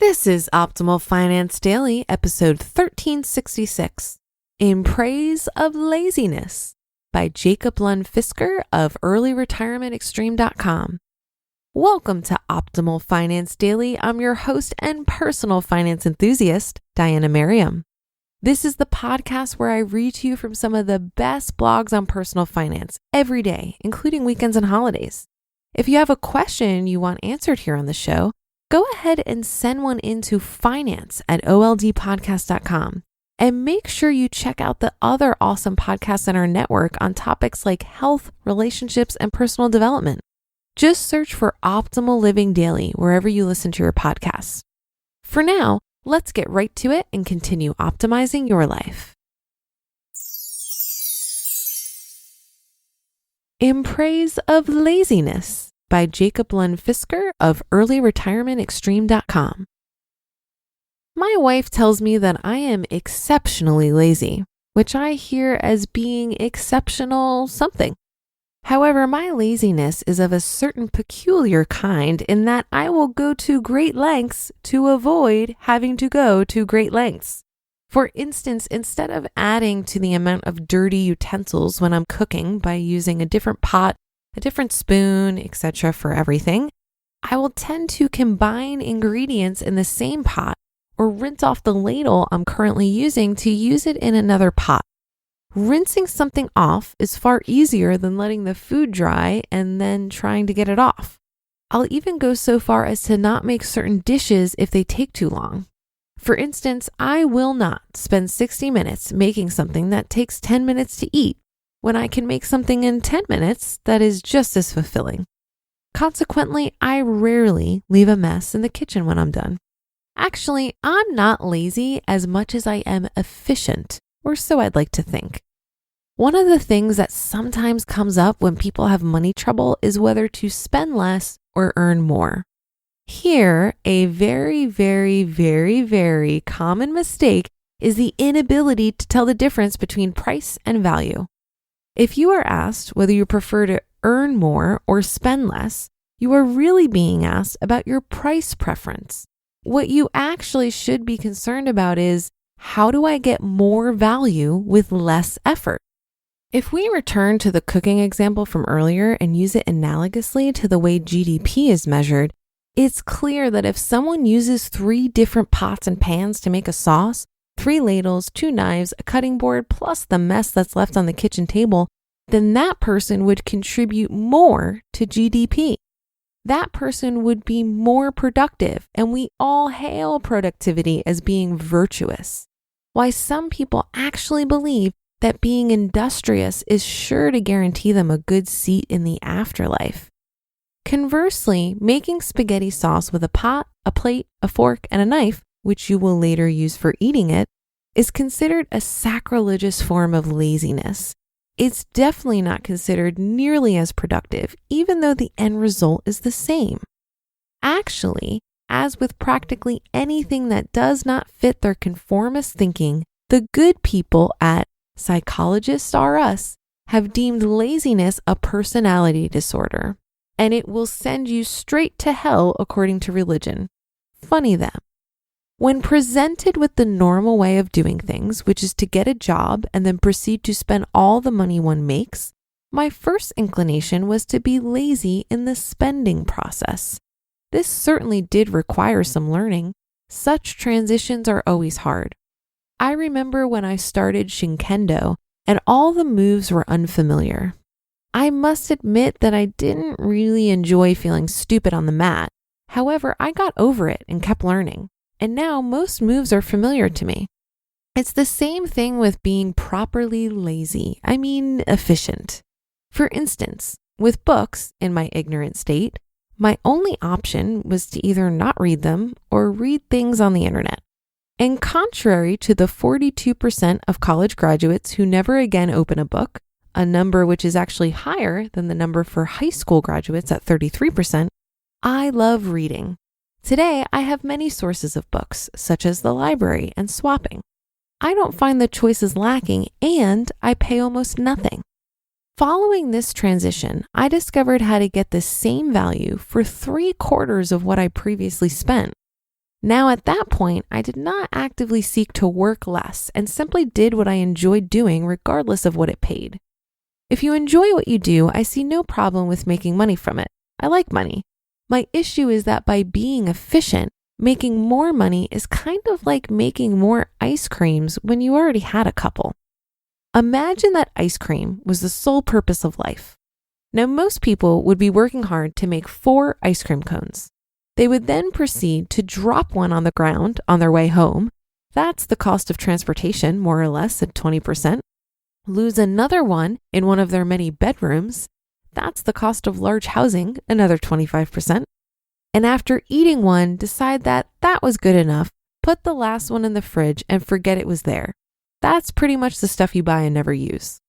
This is Optimal Finance Daily, episode 1366, In Praise of Laziness by Jacob Lund Fisker of earlyretirementextreme.com. Welcome to Optimal Finance Daily. I'm your host and personal finance enthusiast, Diana Merriam. This is the podcast where I read to you from some of the best blogs on personal finance every day, including weekends and holidays. If you have a question you want answered here on the show, go ahead and send one into finance@oldpodcast.com. And make sure you check out the other awesome podcasts in our network on topics like health, relationships, and personal development. Just search for Optimal Living Daily wherever you listen to your podcasts. For now, let's get right to it and continue optimizing your life. In Praise of Laziness by Jacob Lund Fisker of earlyretirementextreme.com. My wife tells me that I am exceptionally lazy, which I hear as being exceptional something. However, my laziness is of a certain peculiar kind in that I will go to great lengths to avoid having to go to great lengths. For instance, instead of adding to the amount of dirty utensils when I'm cooking by using a different pot, a different spoon, etc. for everything, I will tend to combine ingredients in the same pot or rinse off the ladle I'm currently using to use it in another pot. Rinsing something off is far easier than letting the food dry and then trying to get it off. I'll even go so far as to not make certain dishes if they take too long. For instance, I will not spend 60 minutes making something that takes 10 minutes to eat when I can make something in 10 minutes that is just as fulfilling. Consequently, I rarely leave a mess in the kitchen when I'm done. Actually, I'm not lazy as much as I am efficient, or so I'd like to think. One of the things that sometimes comes up when people have money trouble is whether to spend less or earn more. Here, a very, very, very, very common mistake is the inability to tell the difference between price and value. If you are asked whether you prefer to earn more or spend less, you are really being asked about your price preference. What you actually should be concerned about is, how do I get more value with less effort? If we return to the cooking example from earlier and use it analogously to the way GDP is measured, it's clear that if someone uses 3 different pots and pans to make a sauce, 3 ladles, 2 knives, a cutting board, plus the mess that's left on the kitchen table, then that person would contribute more to GDP. That person would be more productive, and we all hail productivity as being virtuous. Why some people actually believe that being industrious is sure to guarantee them a good seat in the afterlife. Conversely, making spaghetti sauce with a pot, a plate, a fork, and a knife, which you will later use for eating it, is considered a sacrilegious form of laziness. It's definitely not considered nearly as productive, even though the end result is the same. Actually, as with practically anything that does not fit their conformist thinking, the good people at Psychologists R Us have deemed laziness a personality disorder, and it will send you straight to hell according to religion. Funny them. When presented with the normal way of doing things, which is to get a job and then proceed to spend all the money one makes, my first inclination was to be lazy in the spending process. This certainly did require some learning. Such transitions are always hard. I remember when I started Shinkendo and all the moves were unfamiliar. I must admit that I didn't really enjoy feeling stupid on the mat. However, I got over it and kept learning. And now most moves are familiar to me. It's the same thing with being properly lazy. I mean, efficient. For instance, with books in my ignorant state, my only option was to either not read them or read things on the internet. And contrary to the 42% of college graduates who never again open a book, a number which is actually higher than the number for high school graduates at 33%, I love reading. Today, I have many sources of books, such as the library and swapping. I don't find the choices lacking, and I pay almost nothing. Following this transition, I discovered how to get the same value for 3/4 of what I previously spent. Now, at that point, I did not actively seek to work less and simply did what I enjoyed doing regardless of what it paid. If you enjoy what you do, I see no problem with making money from it. I like money. My issue is that by being efficient, making more money is kind of like making more ice creams when you already had a couple. Imagine that ice cream was the sole purpose of life. Now, most people would be working hard to make 4 ice cream cones. They would then proceed to drop one on the ground on their way home. That's the cost of transportation, more or less, at 20%. Lose another one in one of their many bedrooms. That's the cost of large housing, another 25%. And after eating one, decide that that was good enough, put the last one in the fridge and forget it was there. That's pretty much the stuff you buy and never use.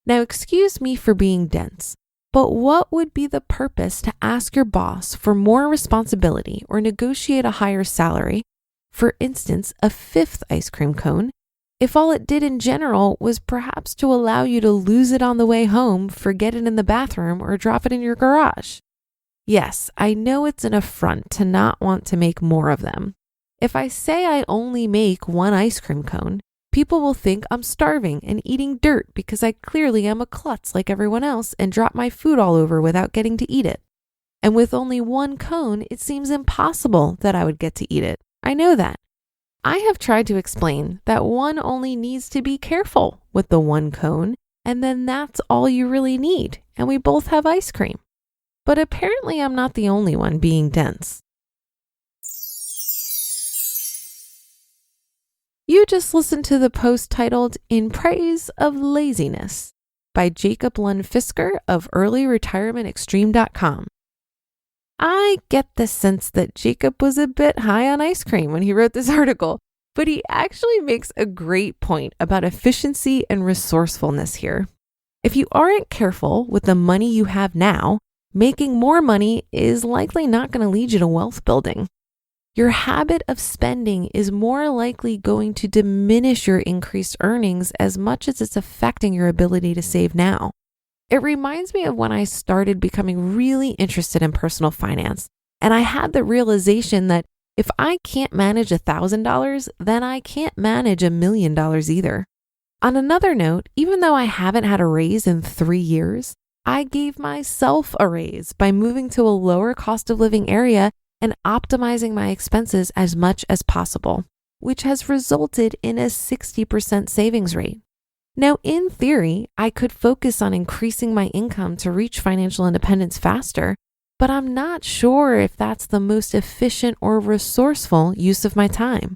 Now, excuse me for being dense, but what would be the purpose to ask your boss for more responsibility or negotiate a higher salary, for instance, a 5th ice cream cone, if all it did in general was perhaps to allow you to lose it on the way home, forget it in the bathroom, or drop it in your garage? Yes, I know it's an affront to not want to make more of them. If I say I only make 1 ice cream cone, people will think I'm starving and eating dirt because I clearly am a klutz like everyone else and drop my food all over without getting to eat it. And with only 1 cone, it seems impossible that I would get to eat it. I know that. I have tried to explain that one only needs to be careful with the 1 cone, and then that's all you really need, and we both have ice cream. But apparently I'm not the only one being dense. You just listened to the post titled In Praise of Laziness by Jacob Lund Fisker of earlyretirementextreme.com. I get the sense that Jacob was a bit high on ice cream when he wrote this article, but he actually makes a great point about efficiency and resourcefulness here. If you aren't careful with the money you have now, making more money is likely not going to lead you to wealth building. Your habit of spending is more likely going to diminish your increased earnings as much as it's affecting your ability to save now. It reminds me of when I started becoming really interested in personal finance, and I had the realization that if I can't manage $1,000, then I can't manage $1 million either. On another note, even though I haven't had a raise in 3 years, I gave myself a raise by moving to a lower cost of living area and optimizing my expenses as much as possible, which has resulted in a 60% savings rate. Now, in theory, I could focus on increasing my income to reach financial independence faster, but I'm not sure if that's the most efficient or resourceful use of my time.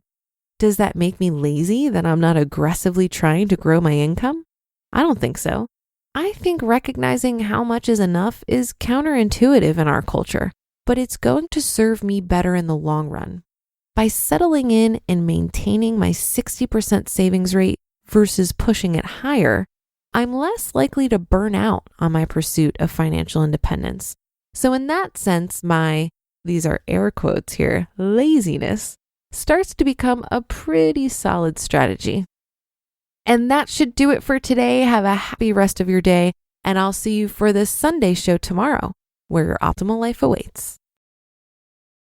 Does that make me lazy that I'm not aggressively trying to grow my income? I don't think so. I think recognizing how much is enough is counterintuitive in our culture, but it's going to serve me better in the long run. By settling in and maintaining my 60% savings rate versus pushing it higher, I'm less likely to burn out on my pursuit of financial independence. So in that sense, my, these are air quotes here, laziness starts to become a pretty solid strategy. And that should do it for today. Have a happy rest of your day, and I'll see you for the Sunday show tomorrow, where your optimal life awaits.